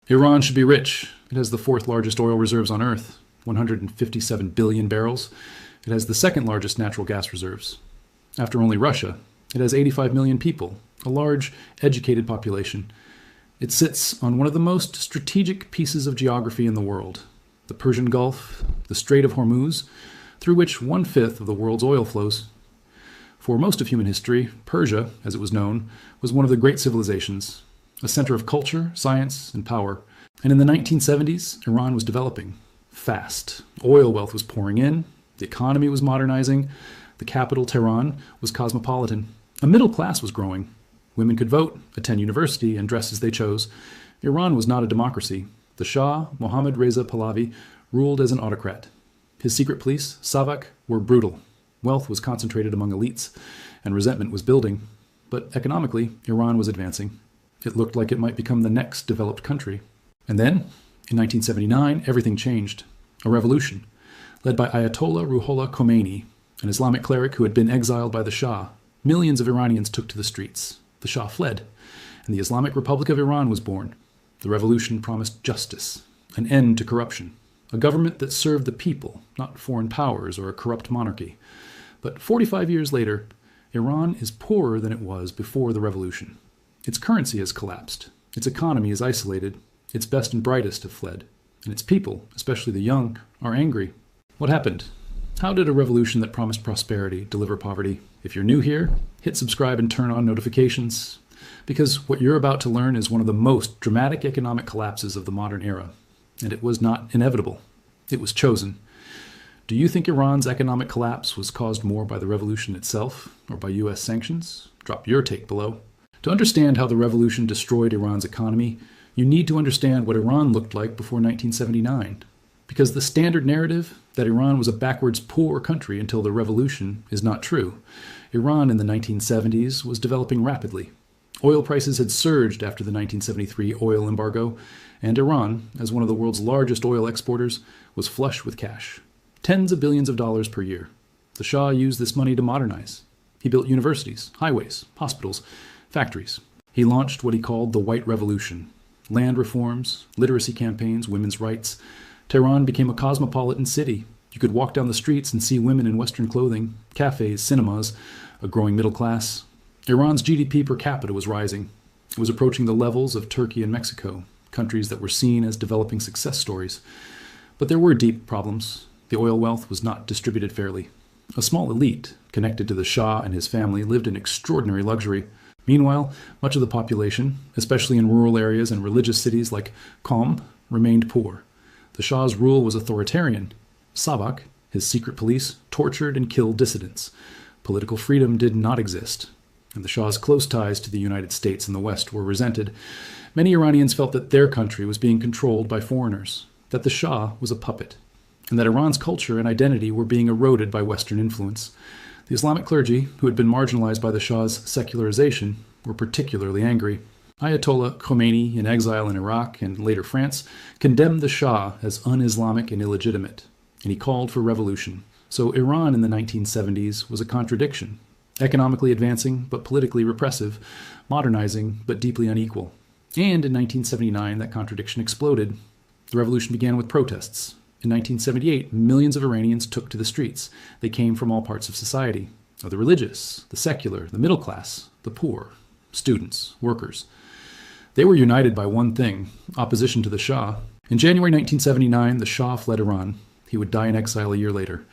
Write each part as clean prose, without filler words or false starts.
Iran should be rich. It has the fourth largest oil reserves on Earth, 157 billion barrels. It has the second largest natural gas reserves. After only Russia, it has 85 million people, a large, educated population. It sits on one of the most strategic pieces of geography in the world, the Persian Gulf, the Strait of Hormuz, through which 1/5 of the world's oil flows. For most of human history, Persia, as it was known, was one of the great civilizations, a center of culture, science, and power. And in the 1970s, Iran was developing fast. Oil wealth was pouring in, the economy was modernizing, the capital, Tehran, was cosmopolitan. A middle class was growing. Women could vote, attend university, and dress as they chose. Iran was not a democracy. The Shah, Mohammad Reza Pahlavi, ruled as an autocrat. His secret police, Savak, were brutal. Wealth was concentrated among elites, and resentment was building. But economically, Iran was advancing. It looked like it might become the next developed country. And then, in 1979, everything changed. A revolution, led by Ayatollah Ruhollah Khomeini, an Islamic cleric who had been exiled by the Shah. Millions of Iranians took to the streets. The Shah fled, and the Islamic Republic of Iran was born. The revolution promised justice, an end to corruption, a government that served the people, not foreign powers or a corrupt monarchy. But 45 years later, Iran is poorer than it was before the revolution. Its currency has collapsed. Its economy is isolated. Its best and brightest have fled. And its people, especially the young, are angry. What happened? How did a revolution that promised prosperity deliver poverty? If you're new here, hit subscribe and turn on notifications, because what you're about to learn is one of the most dramatic economic collapses of the modern era. And it was not inevitable. It was chosen. Do you think Iran's economic collapse was caused more by the revolution itself or by U.S. sanctions? Drop your take below. To understand how the revolution destroyed Iran's economy, you need to understand what Iran looked like before 1979. Because the standard narrative that Iran was a backwards poor country until the revolution is not true. Iran in the 1970s was developing rapidly. Oil prices had surged after the 1973 oil embargo, and Iran, as one of the world's largest oil exporters, was flush with cash. Tens of billions of dollars per year. The Shah used this money to modernize. He built universities, highways, hospitals, factories. He launched what he called the White Revolution. Land reforms, literacy campaigns, women's rights. Tehran became a cosmopolitan city. You could walk down the streets and see women in Western clothing, cafes, cinemas, a growing middle class. Iran's GDP per capita was rising. It was approaching the levels of Turkey and Mexico, countries that were seen as developing success stories. But there were deep problems. The oil wealth was not distributed fairly. A small elite, connected to the Shah and his family, lived in extraordinary luxury. Meanwhile, much of the population, especially in rural areas and religious cities like Qom, remained poor. The Shah's rule was authoritarian. Savak, his secret police, tortured and killed dissidents. Political freedom did not exist, and the Shah's close ties to the United States and the West were resented. Many Iranians felt that their country was being controlled by foreigners, that the Shah was a puppet, and that Iran's culture and identity were being eroded by Western influence. The Islamic clergy, who had been marginalized by the Shah's secularization, were particularly angry. Ayatollah Khomeini, in exile in Iraq and later France, condemned the Shah as un-Islamic and illegitimate, and he called for revolution. So Iran in the 1970s was a contradiction, economically advancing but politically repressive, modernizing but deeply unequal. And in 1979, that contradiction exploded. The revolution began with protests. In 1978, millions of Iranians took to the streets. They came from all parts of society, the religious, the secular, the middle class, the poor, students, workers. They were united by one thing: opposition to the Shah. In January 1979, the Shah fled Iran. He would die in exile a year later.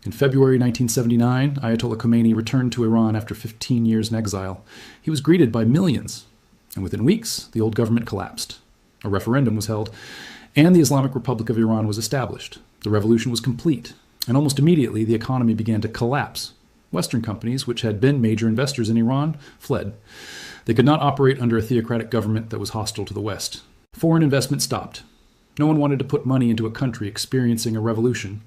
In February 1979, Ayatollah Khomeini returned to Iran after 15 years in exile. He was greeted by millions, and within weeks, the old government collapsed. A referendum was held, and the Islamic Republic of Iran was established. The revolution was complete, and almost immediately the economy began to collapse. Western companies, which had been major investors in Iran, fled. They could not operate under a theocratic government that was hostile to the West. Foreign investment stopped. No one wanted to put money into a country experiencing a revolution.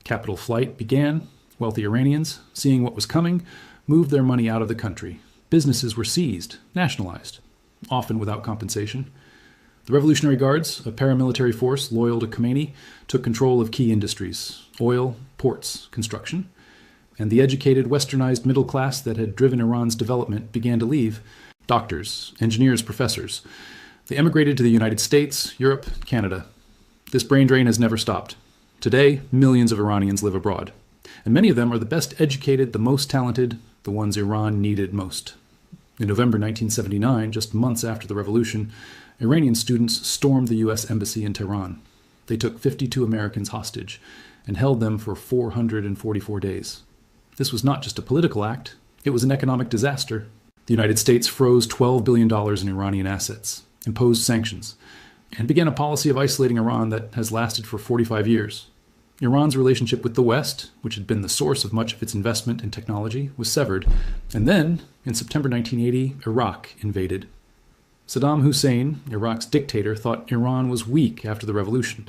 Capital flight began. Wealthy Iranians, seeing what was coming, moved their money out of the country. Businesses were seized, nationalized, often without compensation. The Revolutionary Guards, a paramilitary force loyal to Khomeini, took control of key industries: oil, ports, construction. And the educated, westernized middle class that had driven Iran's development began to leave. Doctors, engineers, professors. They emigrated to the United States, Europe, Canada. This brain drain has never stopped. Today, millions of Iranians live abroad, and many of them are the best educated, the most talented, the ones Iran needed most. In November 1979, just months after the revolution, Iranian students stormed the U.S. Embassy in Tehran. They took 52 Americans hostage and held them for 444 days. This was not just a political act, it was an economic disaster. The United States froze $12 billion in Iranian assets, imposed sanctions, and began a policy of isolating Iran that has lasted for 45 years. Iran's relationship with the West, which had been the source of much of its investment in technology, was severed. And then, in September 1980, Iraq invaded. Saddam Hussein, Iraq's dictator, thought Iran was weak after the revolution.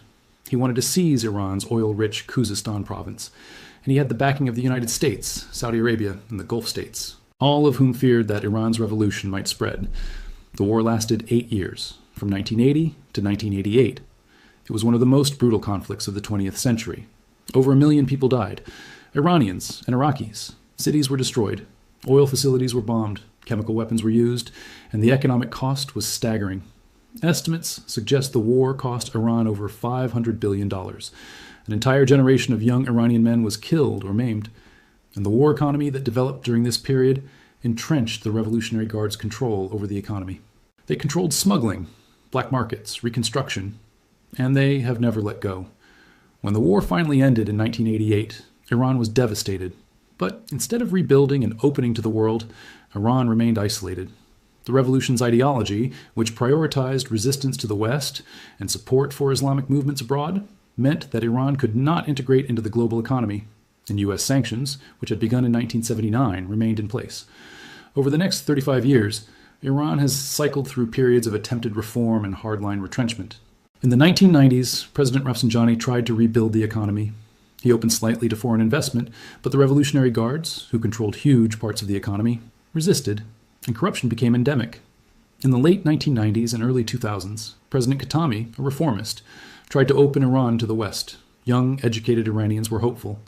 He wanted to seize Iran's oil-rich Khuzestan province, and he had the backing of the United States, Saudi Arabia, and the Gulf states, all of whom feared that Iran's revolution might spread. The war lasted 8 years, from 1980 to 1988. It was one of the most brutal conflicts of the 20th century. Over 1 million people died, Iranians and Iraqis. Cities were destroyed, oil facilities were bombed, chemical weapons were used, and the economic cost was staggering. Estimates suggest the war cost Iran over $500 billion. An entire generation of young Iranian men was killed or maimed, and the war economy that developed during this period entrenched the Revolutionary Guard's control over the economy. They controlled smuggling, black markets, reconstruction, and they have never let go. When the war finally ended in 1988, Iran was devastated. But instead of rebuilding and opening to the world, Iran remained isolated. The revolution's ideology, which prioritized resistance to the West and support for Islamic movements abroad, meant that Iran could not integrate into the global economy, and U.S. sanctions, which had begun in 1979, remained in place. Over the next 35 years, Iran has cycled through periods of attempted reform and hardline retrenchment. In the 1990s, President Rafsanjani tried to rebuild the economy. He opened slightly to foreign investment, but the Revolutionary Guards, who controlled huge parts of the economy, resisted, and corruption became endemic. In the late 1990s and early 2000s, President Khatami, a reformist, tried to open Iran to the West. Young, educated Iranians were hopeful,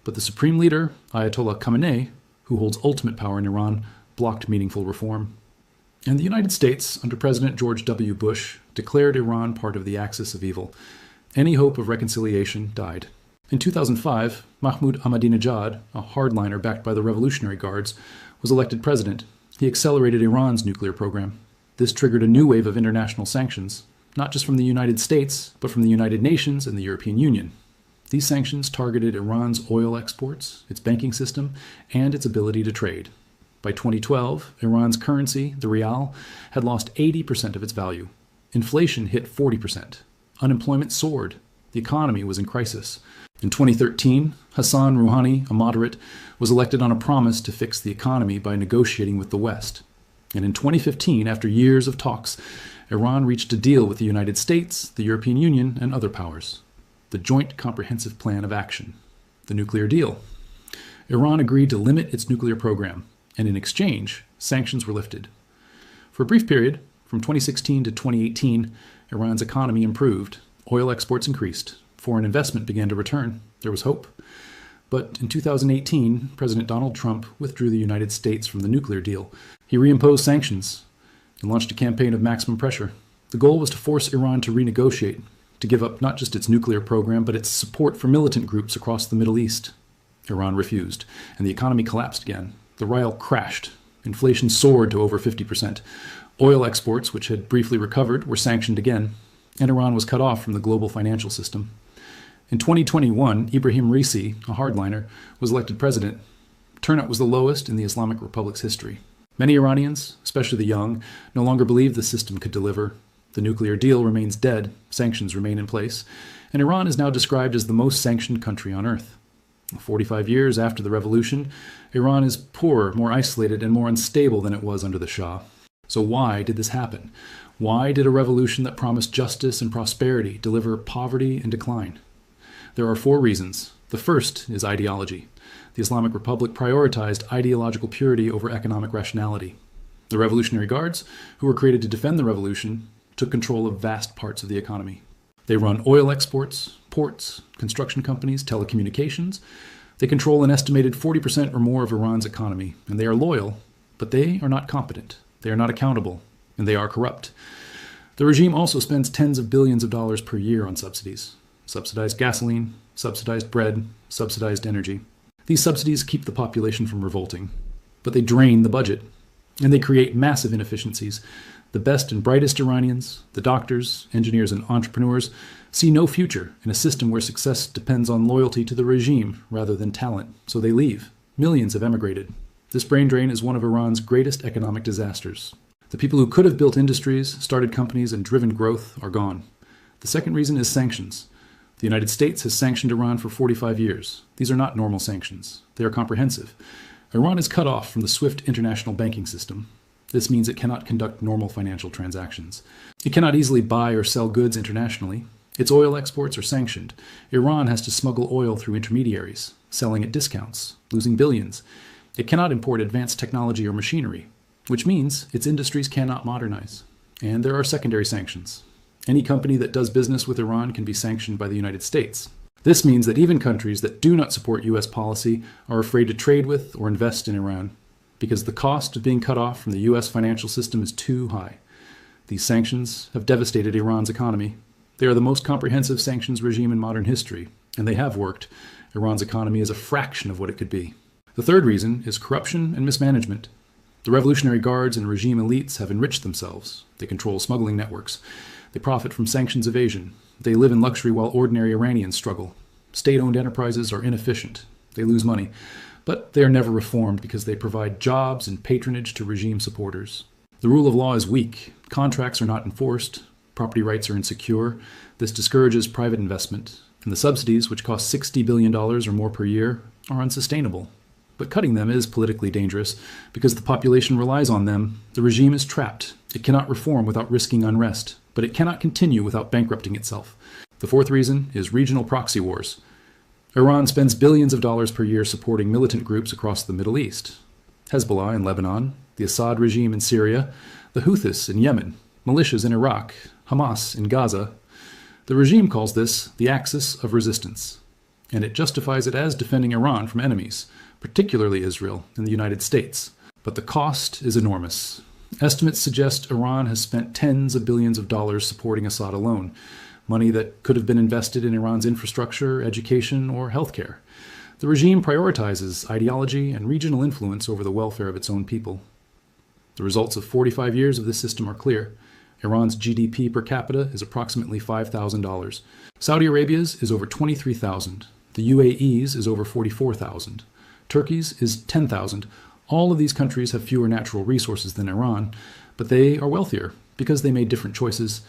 but the supreme leader, Ayatollah Khamenei, who holds ultimate power in Iran, blocked meaningful reform. And the United States, under President George W. Bush, declared Iran part of the axis of evil. Any hope of reconciliation died. In 2005, Mahmoud Ahmadinejad, a hardliner backed by the Revolutionary Guards, was elected president. He accelerated Iran's nuclear program. This triggered a new wave of international sanctions, not just from the United States, but from the United Nations and the European Union. These sanctions targeted Iran's oil exports, its banking system, and its ability to trade. By 2012, Iran's currency, the rial, had lost 80% of its value. Inflation hit 40%. Unemployment soared. The economy was in crisis. In 2013, Hassan Rouhani, a moderate, was elected on a promise to fix the economy by negotiating with the West. And in 2015, after years of talks, Iran reached a deal with the United States, the European Union, and other powers. The Joint Comprehensive Plan of Action, the nuclear deal. Iran agreed to limit its nuclear program, and in exchange, sanctions were lifted. For a brief period, from 2016 to 2018, Iran's economy improved. Oil exports increased. Foreign investment began to return. There was hope. But in 2018, President Donald Trump withdrew the United States from the nuclear deal. He reimposed sanctions and launched a campaign of maximum pressure. The goal was to force Iran to renegotiate, to give up not just its nuclear program, but its support for militant groups across the Middle East. Iran refused, and the economy collapsed again. The rial crashed. Inflation soared to over 50%. Oil exports, which had briefly recovered, were sanctioned again, and Iran was cut off from the global financial system. In 2021, Ibrahim Raisi, a hardliner, was elected president. Turnout was the lowest in the Islamic Republic's history. Many Iranians, especially the young, no longer believed the system could deliver. The nuclear deal remains dead, sanctions remain in place, and Iran is now described as the most sanctioned country on earth. 45 years after the revolution, Iran is poorer, more isolated, and more unstable than it was under the Shah. So why did this happen? Why did a revolution that promised justice and prosperity deliver poverty and decline? There are 4 reasons. The first is ideology. The Islamic Republic prioritized ideological purity over economic rationality. The Revolutionary Guards, who were created to defend the revolution, took control of vast parts of the economy. They run oil exports, ports, construction companies, telecommunications. They control an estimated 40% or more of Iran's economy, and they are loyal, but they are not competent. They are not accountable, and they are corrupt. The regime also spends tens of billions of dollars per year on subsidies. Subsidized gasoline, subsidized bread, subsidized energy. These subsidies keep the population from revolting, but they drain the budget, and they create massive inefficiencies. The best and brightest Iranians, the doctors, engineers, and entrepreneurs, see no future in a system where success depends on loyalty to the regime rather than talent, so they leave. Millions have emigrated. This brain drain is one of Iran's greatest economic disasters. The people who could have built industries, started companies, and driven growth are gone. The second reason is sanctions. The United States has sanctioned Iran for 45 years. These are not normal sanctions. They are comprehensive. Iran is cut off from the SWIFT international banking system. This means it cannot conduct normal financial transactions. It cannot easily buy or sell goods internationally. Its oil exports are sanctioned. Iran has to smuggle oil through intermediaries, selling at discounts, losing billions. It cannot import advanced technology or machinery, which means its industries cannot modernize. And there are secondary sanctions. Any company that does business with Iran can be sanctioned by the United States. This means that even countries that do not support U.S. policy are afraid to trade with or invest in Iran, because the cost of being cut off from the U.S. financial system is too high. These sanctions have devastated Iran's economy. They are the most comprehensive sanctions regime in modern history, and they have worked. Iran's economy is a fraction of what it could be. The third reason is corruption and mismanagement. The Revolutionary Guards and regime elites have enriched themselves. They control smuggling networks. They profit from sanctions evasion. They live in luxury while ordinary Iranians struggle. State-owned enterprises are inefficient. They lose money. But they are never reformed because they provide jobs and patronage to regime supporters. The rule of law is weak. Contracts are not enforced. Property rights are insecure. This discourages private investment. And the subsidies, which cost $60 billion or more per year, are unsustainable. But cutting them is politically dangerous because the population relies on them. The regime is trapped. It cannot reform without risking unrest, but it cannot continue without bankrupting itself. The fourth reason is regional proxy wars. Iran spends billions of dollars per year supporting militant groups across the Middle East. Hezbollah in Lebanon, the Assad regime in Syria, the Houthis in Yemen, militias in Iraq, Hamas in Gaza. The regime calls this the axis of resistance, and it justifies it as defending Iran from enemies, particularly Israel and the United States. But the cost is enormous. Estimates suggest Iran has spent tens of billions of dollars supporting Assad alone, money that could have been invested in Iran's infrastructure, education, or healthcare. The regime prioritizes ideology and regional influence over the welfare of its own people. The results of 45 years of this system are clear. Iran's GDP per capita is approximately $5,000. Saudi Arabia's is over $23,000. The UAE's is over $44,000. Turkey's is $10,000. All of these countries have fewer natural resources than Iran, but they are wealthier because they made different choices.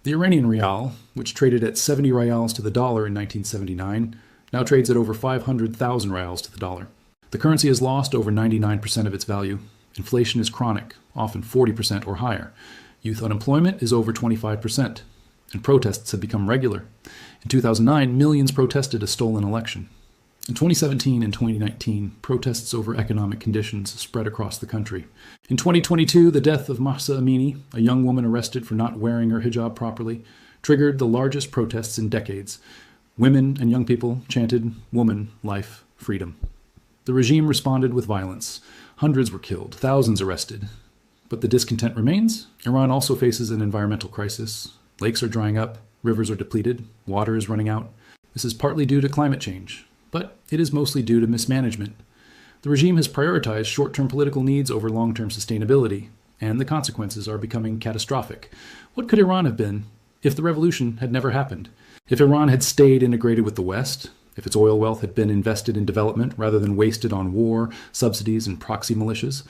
The Iranian rial, which traded at 70 rials to the dollar in 1979, now trades at over 500,000 rials to the dollar. The currency has lost over 99% of its value. Inflation is chronic, often 40% or higher. Youth unemployment is over 25%, and protests have become regular. In 2009, millions protested a stolen election. In 2017 and 2019, protests over economic conditions spread across the country. In 2022, the death of Mahsa Amini, a young woman arrested for not wearing her hijab properly, triggered the largest protests in decades. Women and young people chanted, "Woman, life, freedom." The regime responded with violence. Hundreds were killed, thousands arrested. But the discontent remains. Iran also faces an environmental crisis. Lakes are drying up, rivers are depleted, water is running out. This is partly due to climate change, but it is mostly due to mismanagement. The regime has prioritized short-term political needs over long-term sustainability, and the consequences are becoming catastrophic. What could Iran have been if the revolution had never happened? If Iran had stayed integrated with the West, if its oil wealth had been invested in development rather than wasted on war, subsidies, and proxy militias,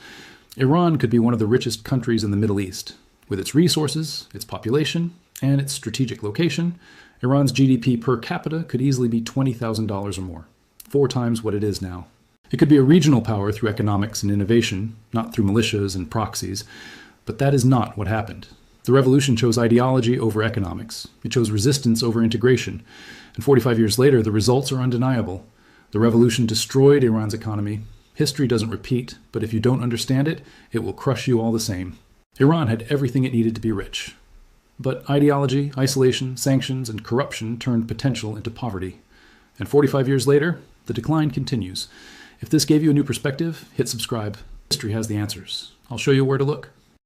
Iran could be one of the richest countries in the Middle East. With its resources, its population, and its strategic location, Iran's GDP per capita could easily be $20,000 or more, 4 times what it is now. It could be a regional power through economics and innovation, not through militias and proxies, but that is not what happened. The revolution chose ideology over economics. It chose resistance over integration. And 45 years later, the results are undeniable. The revolution destroyed Iran's economy. History doesn't repeat, but if you don't understand it, it will crush you all the same. Iran had everything it needed to be rich. But ideology, isolation, sanctions, and corruption turned potential into poverty. And 45 years later, the decline continues. If this gave you a new perspective, hit subscribe. History has the answers. I'll show you where to look.